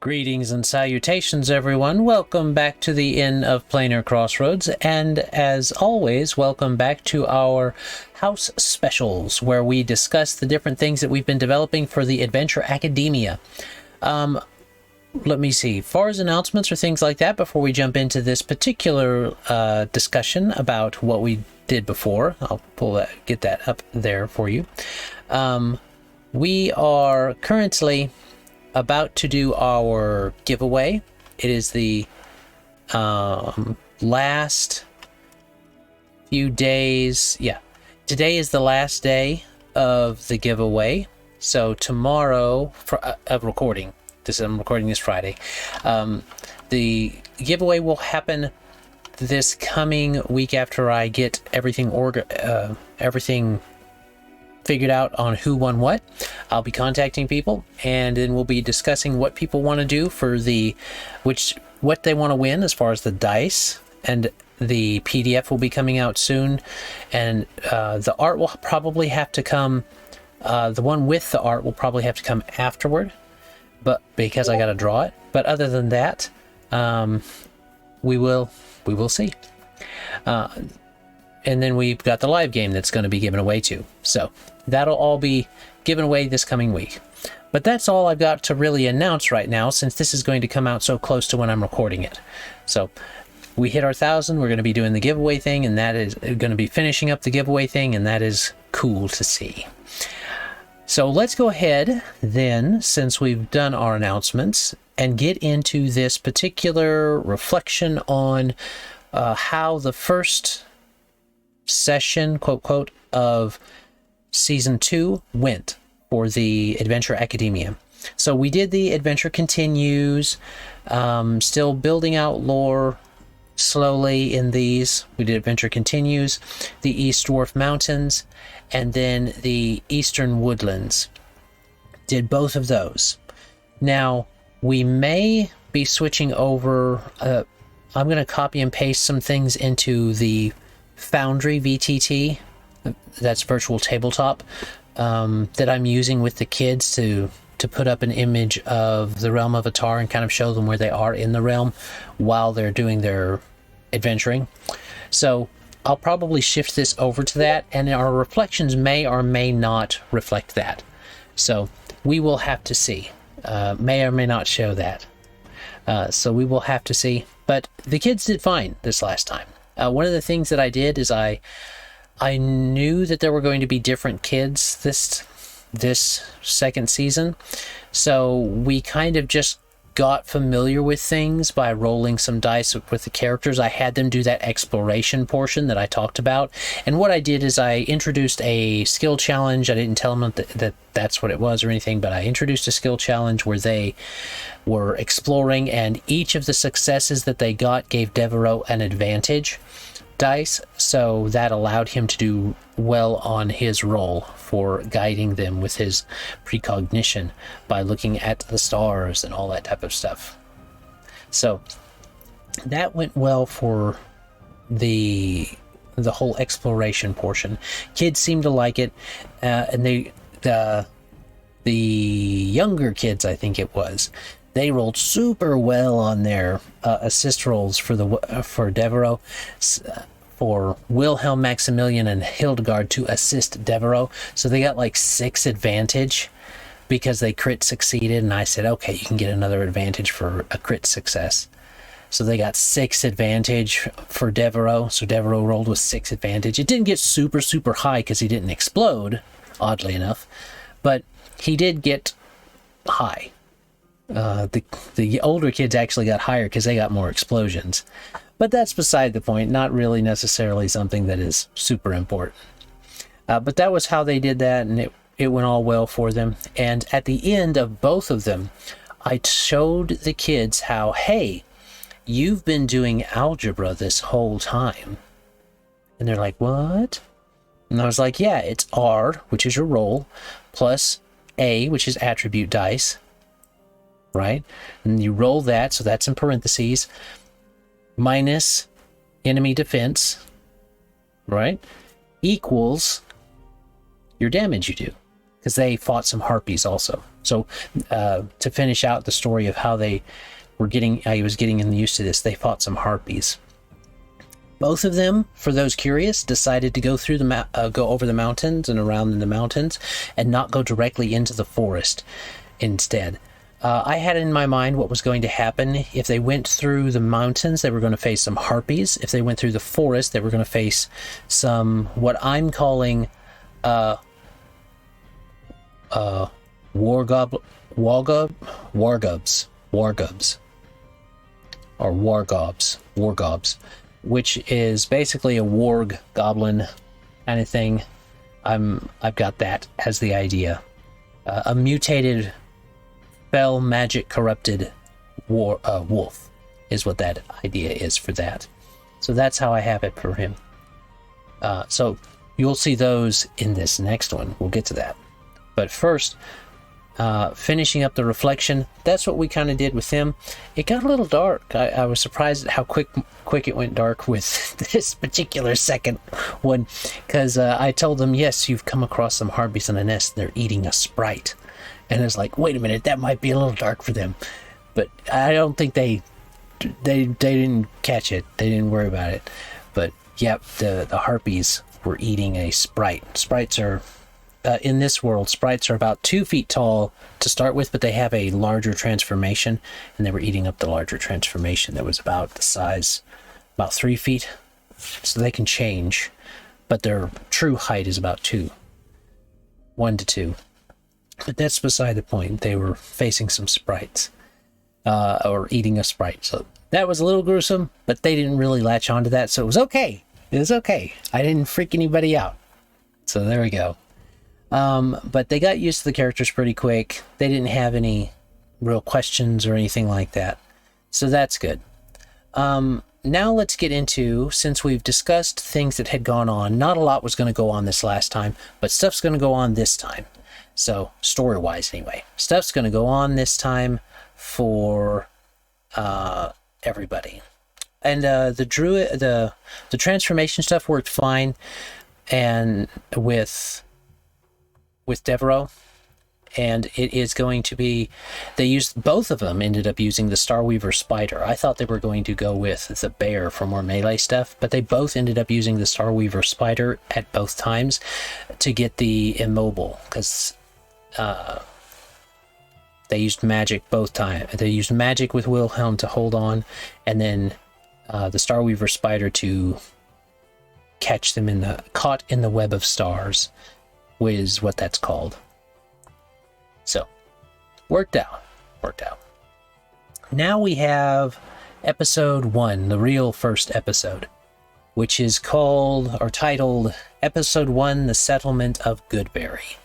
Greetings and salutations, everyone. Welcome back to the Inn of Planar Crossroads, and as always, welcome back to our house specials, where we discuss the different things that we've been developing for the Adventure Academia. Let me see, far as announcements or things like that, before we jump into this particular discussion about what we did before, I'll get that up there for you. We are currently about to do our giveaway. It is the last few days. Yeah, today is the last day of the giveaway. So tomorrow, of recording. I'm recording this Friday. The giveaway will happen this coming week after I get everything figured out on who won what. I'll be contacting people, and then we'll be discussing what people want to do for what they want to win as far as the dice, and the PDF will be coming out soon, and the art will probably have to come. The one with the art will probably have to come afterward, but because I got to draw it. But other than that, we will see. And then we've got the live game that's going to be given away too. So that'll all be given away this coming week. But that's all I've got to really announce right now, since this is going to come out so close to when I'm recording it. So we hit our 1,000. We're going to be doing the giveaway thing, and that is going to be finishing up the giveaway thing, and that is cool to see. So let's go ahead then, since we've done our announcements, and get into this particular reflection on how the first session, quote, quote, of season 2 went for the Adventure Academia. So we did the Adventure Continues, still building out lore slowly in these. We did Adventure Continues, the East Dwarf Mountains, and then the Eastern Woodlands. Did both of those. Now, we may be switching over. I'm going to copy and paste some things into the Foundry VTT, that's virtual tabletop, that I'm using with the kids to put up an image of the realm avatar and kind of show them where they are in the realm while they're doing their adventuring. So I'll probably shift this over to that, and our reflections may or may not reflect that. So we will have to see. May or may not show that. So we will have to see. But the kids did fine this last time. One of the things that I did is I knew that there were going to be different kids this second season, so we kind of just got familiar with things by rolling some dice with the characters. I had them do that exploration portion that I talked about, and what I did is I introduced a skill challenge. I didn't tell them that that's what it was or anything, but I introduced a skill challenge where they were exploring, and each of the successes that they got gave Devereux an advantage dice, so that allowed him to do well on his roll for guiding them with his precognition by looking at the stars and all that type of stuff. So that went well for the whole exploration portion. Kids seemed to like it, and the younger kids, I think it was, they rolled super well on their assist rolls for Devereux, for Wilhelm, Maximilian, and Hildegard to assist Devereux. So they got like 6 advantage because they crit succeeded, and I said, okay, you can get another advantage for a crit success. So they got 6 advantage for Devereux. So Devereux rolled with 6 advantage. It didn't get super, super high because he didn't explode, oddly enough, but he did get high. The older kids actually got higher because they got more explosions. But that's beside the point, not really necessarily something that is super important. But that was how they did that, and it went all well for them. And at the end of both of them, I showed the kids how, hey, you've been doing algebra this whole time. And they're like, what? And I was like, yeah, it's R, which is your roll, plus A, which is attribute dice, right? And you roll that, so that's in parentheses, minus enemy defense, right, equals your damage you do, because they fought some Harpies also. So to finish out the story of how they were I was getting used to this, they fought some Harpies. Both of them, for those curious, decided to go through go over the mountains and around in the mountains and not go directly into the forest instead. I had in my mind what was going to happen. If they went through the mountains, they were going to face some Harpies. If they went through the forest, they were going to face some, what I'm calling, wargubs, which is basically a warg goblin kind of thing. I've got that as the idea. A mutated, fell magic corrupted wolf is what that idea is for that. So that's how I have it for him. So you'll see those in this next one. We'll get to that. But first, finishing up the reflection, that's what we kind of did with him. It got a little dark. I was surprised at how quick it went dark with this particular second one, because I told them, yes, you've come across some Harpies in a nest, they're eating a sprite. And it's like, wait a minute, that might be a little dark for them. But I don't think they didn't catch it. They didn't worry about it. But yep, the Harpies were eating a sprite. Sprites are... in this world, sprites are about 2 feet tall to start with, but they have a larger transformation, and they were eating up the larger transformation that was about the size, about 3 feet. So they can change, but their true height is about 1 to 2. But that's beside the point. They were facing some sprites, or eating a sprite. So that was a little gruesome, but they didn't really latch onto that, so it was okay. It was okay. I didn't freak anybody out. So there we go. But they got used to the characters pretty quick. They didn't have any real questions or anything like that. So that's good. Now let's get into, since we've discussed things that had gone on, not a lot was going to go on this last time, but stuff's going to go on this time. So, story-wise anyway. Stuff's going to go on this time for everybody. And the transformation stuff worked fine, and with Devereux, and it is going to be, both of them ended up using the Starweaver Spider. I thought they were going to go with the bear for more melee stuff, but they both ended up using the Starweaver Spider at both times to get the immobile, because they used magic both times. They used magic with Wilhelm to hold on, and then the Starweaver Spider to catch them caught in the web of stars, is what that's called. So, worked out. Now we have episode 1, the real first episode, which is called, or titled, Episode 1, The Settlement of Goodberry.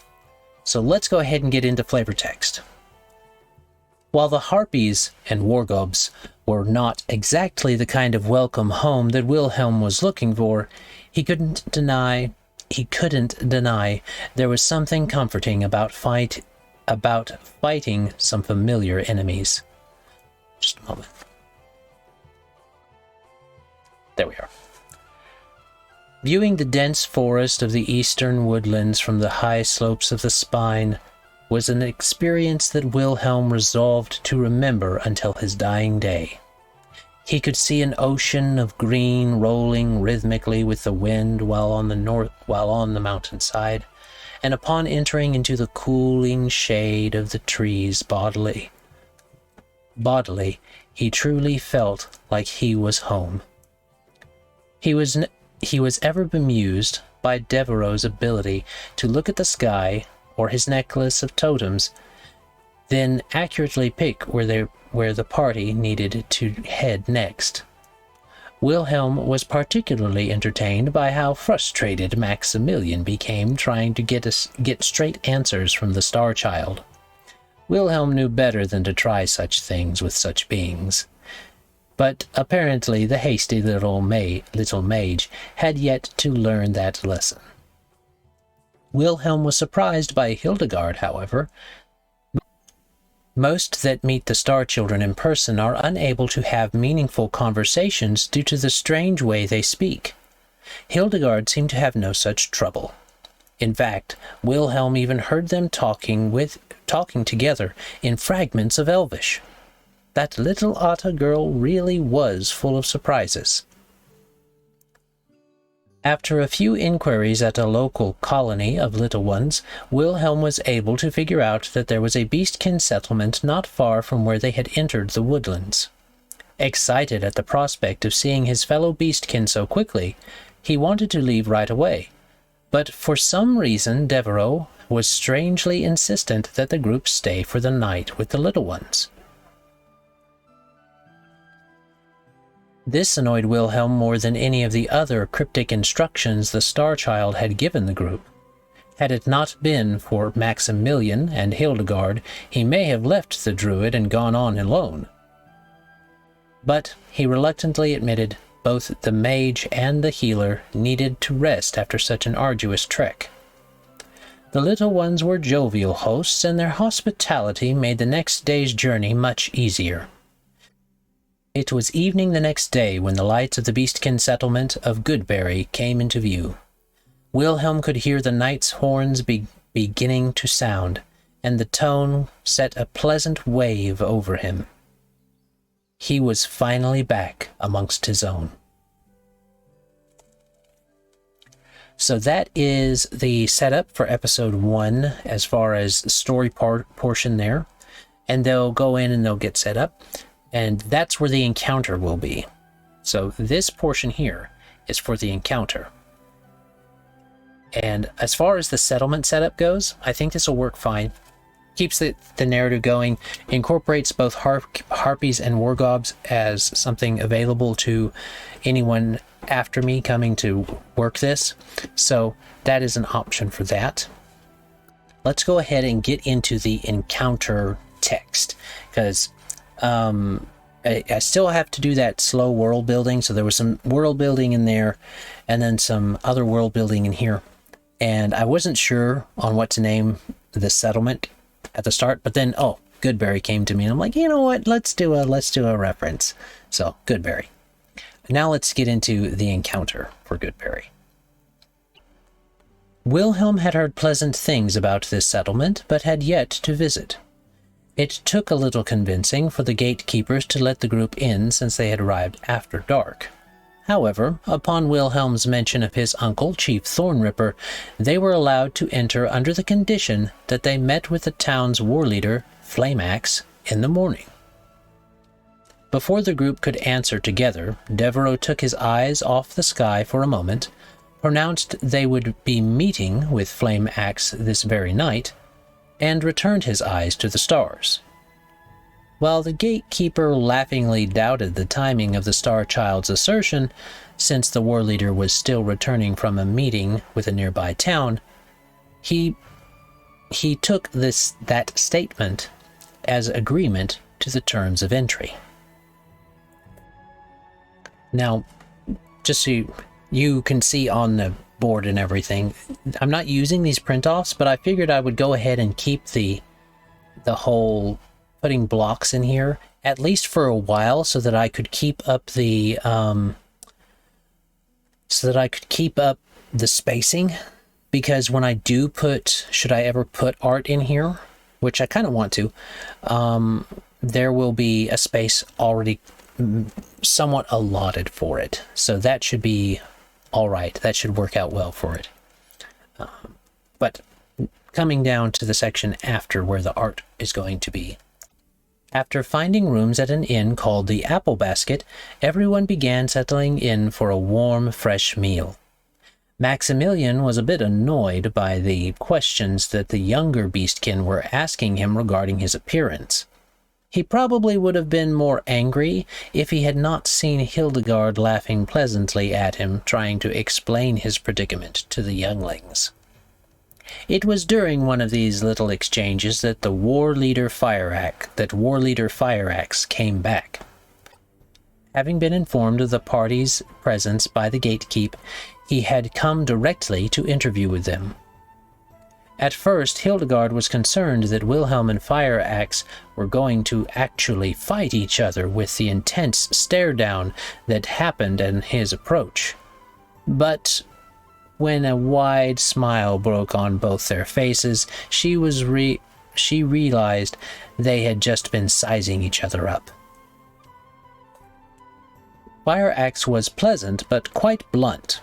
So let's go ahead and get into flavor text. While the Harpies and Wargobs were not exactly the kind of welcome home that Wilhelm was looking for, he couldn't deny there was something comforting about fighting some familiar enemies. Just a moment. There we are. Viewing the dense forest of the eastern woodlands from the high slopes of the spine was an experience that Wilhelm resolved to remember until his dying day. He could see an ocean of green rolling rhythmically with the wind while on the mountainside, and upon entering into the cooling shade of the trees bodily, he truly felt like he was home. He was ever bemused by Devereux's ability to look at the sky or his necklace of totems, then accurately pick where the party needed to head next. Wilhelm was particularly entertained by how frustrated Maximilian became trying to get straight answers from the Star Child. Wilhelm knew better than to try such things with such beings. But apparently the hasty little mage had yet to learn that lesson. Wilhelm was surprised by Hildegard, however. Most that meet the Star Children in person are unable to have meaningful conversations due to the strange way they speak. Hildegard seemed to have no such trouble. In fact, Wilhelm even heard them talking talking together in fragments of Elvish. That little Otta girl really was full of surprises. After a few inquiries at a local colony of little ones, Wilhelm was able to figure out that there was a beastkin settlement not far from where they had entered the woodlands. Excited at the prospect of seeing his fellow beastkin so quickly, he wanted to leave right away. But for some reason, Devereux was strangely insistent that the group stay for the night with the little ones. This annoyed Wilhelm more than any of the other cryptic instructions the Star Child had given the group. Had it not been for Maximilian and Hildegard, he may have left the druid and gone on alone. But he reluctantly admitted both the mage and the healer needed to rest after such an arduous trek. The little ones were jovial hosts, and their hospitality made the next day's journey much easier. It was evening the next day when the lights of the beastkin settlement of Goodberry came into view. Wilhelm could hear the knight's horns beginning to sound, and the tone set a pleasant wave over him. He was finally back amongst his own. So that is the setup for episode 1 as far as the story portion there. And they'll go in and they'll get set up. And that's where the encounter will be. So this portion here is for the encounter. And as far as the settlement setup goes, I think this will work fine. Keeps the narrative going, incorporates both Harpies and Wargobs as something available to anyone after me coming to work this. So that is an option for that. Let's go ahead and get into the encounter text, because I still have to do that slow world building. So there was some world building in there and then some other world building in here. And I wasn't sure on what to name the settlement at the start, but then, Goodberry came to me and I'm like, you know what? Let's do a reference. So Goodberry. Now let's get into the encounter for Goodberry. Wilhelm had heard pleasant things about this settlement, but had yet to visit. It took a little convincing for the gatekeepers to let the group in since they had arrived after dark. However, upon Wilhelm's mention of his uncle, Chief Thornripper, they were allowed to enter under the condition that they met with the town's war leader, Flameaxe, in the morning. Before the group could answer together, Devereux took his eyes off the sky for a moment, pronounced they would be meeting with Flameaxe this very night, and returned his eyes to the stars. While the gatekeeper laughingly doubted the timing of the Star Child's assertion, since the war leader was still returning from a meeting with a nearby town, he took that statement as agreement to the terms of entry. Now, just so you can see on the board and everything, I'm not using these print-offs, but I figured I would go ahead and keep the whole putting blocks in here at least for a while, so that I could keep up the spacing, because when I do should I ever put art in here, which I kind of want to, there will be a space already somewhat allotted for it, so that should be all right. That should work out well for it. But coming down to the section after where the art is going to be. After finding rooms at an inn called the Apple Basket, everyone began settling in for a warm, fresh meal. Maximilian was a bit annoyed by the questions that the younger beastkin were asking him regarding his appearance. He probably would have been more angry if he had not seen Hildegard laughing pleasantly at him, trying to explain his predicament to the younglings. It was during one of these little exchanges that War Leader Fireaxe came back. Having been informed of the party's presence by the gatekeep, he had come directly to interview with them. At first, Hildegard was concerned that Wilhelm and Fireaxe were going to actually fight each other with the intense stare-down that happened in his approach. But when a wide smile broke on both their faces, she was she realized they had just been sizing each other up. Fire Axe was pleasant, but quite blunt.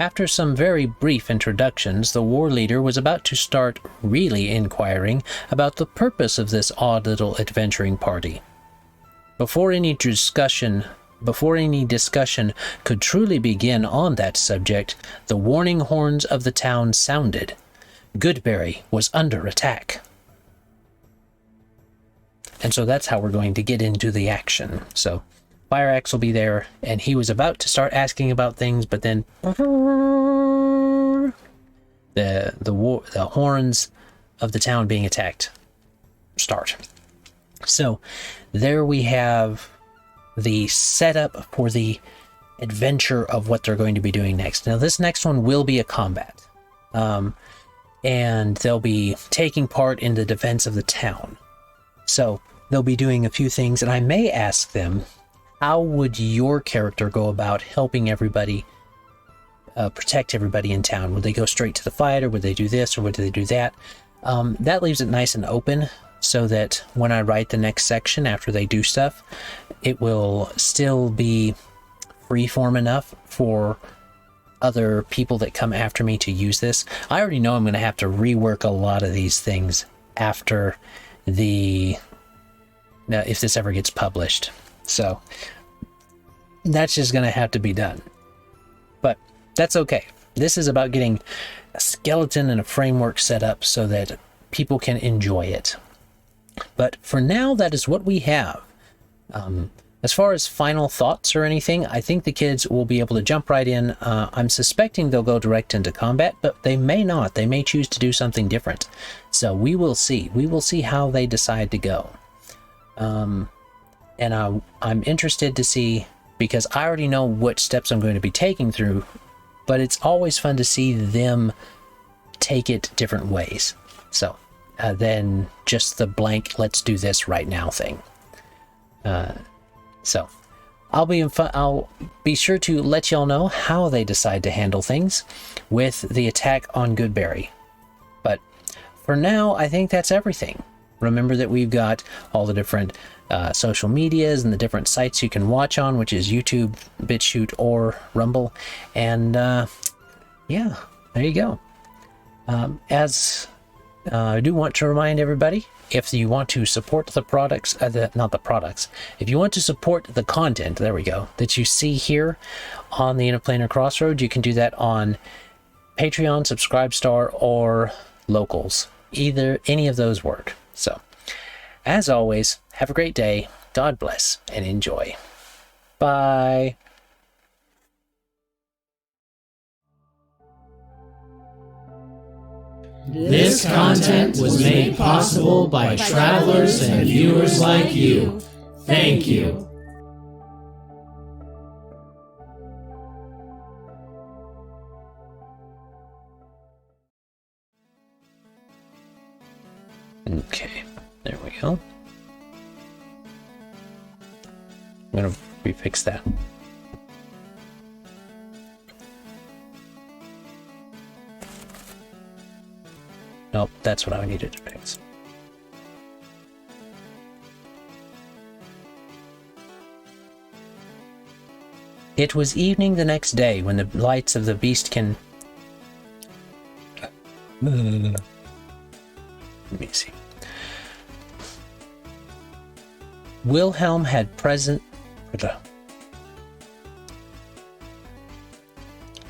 After some very brief introductions, the war leader was about to start really inquiring about the purpose of this odd little adventuring party. Before any discussion could truly begin on that subject, the warning horns of the town sounded. Goodberry was under attack. And so that's how we're going to get into the action. So Fire Axe will be there, and he was about to start asking about things, but then the horns of the town being attacked start. So there we have the setup for the adventure of what they're going to be doing next. Now this next one will be a combat, and they'll be taking part in the defense of the town. So they'll be doing a few things, and I may ask them, how would your character go about helping everybody, protect everybody in town? Would they go straight to the fight, or would they do this, or would they do that? That leaves it nice and open, so that when I write the next section after they do stuff, it will still be freeform enough for other people that come after me to use this. I already know I'm going to have to rework a lot of these things after if this ever gets published. So that's just going to have to be done. But that's okay. This is about getting a skeleton and a framework set up so that people can enjoy it. But for now, that is what we have. As far as final thoughts or anything, I think the kids will be able to jump right in. I'm suspecting they'll go direct into combat, but they may not. They may choose to do something different. So we will see. We will see how they decide to go. And I'm interested to see, because I already know what steps I'm going to be taking through, but it's always fun to see them take it different ways. So then just the blank, let's do this right now thing. So I'll be sure to let y'all know how they decide to handle things with the attack on Goodberry. But for now, I think that's everything. Remember that we've got all the different social medias and the different sites you can watch on, which is YouTube, BitChute, or Rumble. And yeah, there you go. I do want to remind everybody, if you want to support the products, if you want to support the content, there we go, that you see here on the Interplanar Crossroads, you can do that on Patreon, Subscribestar, or Locals. Any of those work. So, as always, have a great day, God bless, and enjoy. Bye. This content was made possible by travelers and viewers like you. Thank you. Okay, there we go. I'm going to refix that. Nope, that's what I needed to fix. It was evening the next day when the lights of the Beastkin... Let me see. Wilhelm had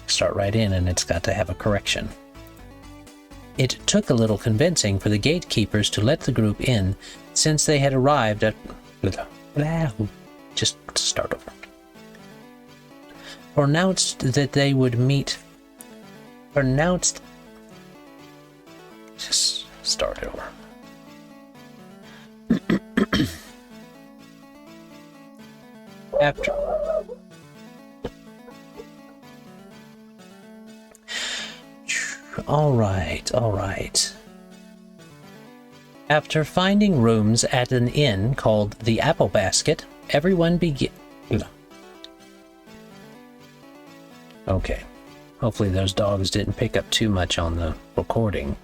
Start right in, and it's got to have a correction. It took a little convincing for the gatekeepers to let the group in, since they had arrived at... Just start over. Pronounced that they would meet... Just start over. After... All right. After finding rooms at an inn called the Apple Basket, everyone began... Okay. Hopefully those dogs didn't pick up too much on the recording.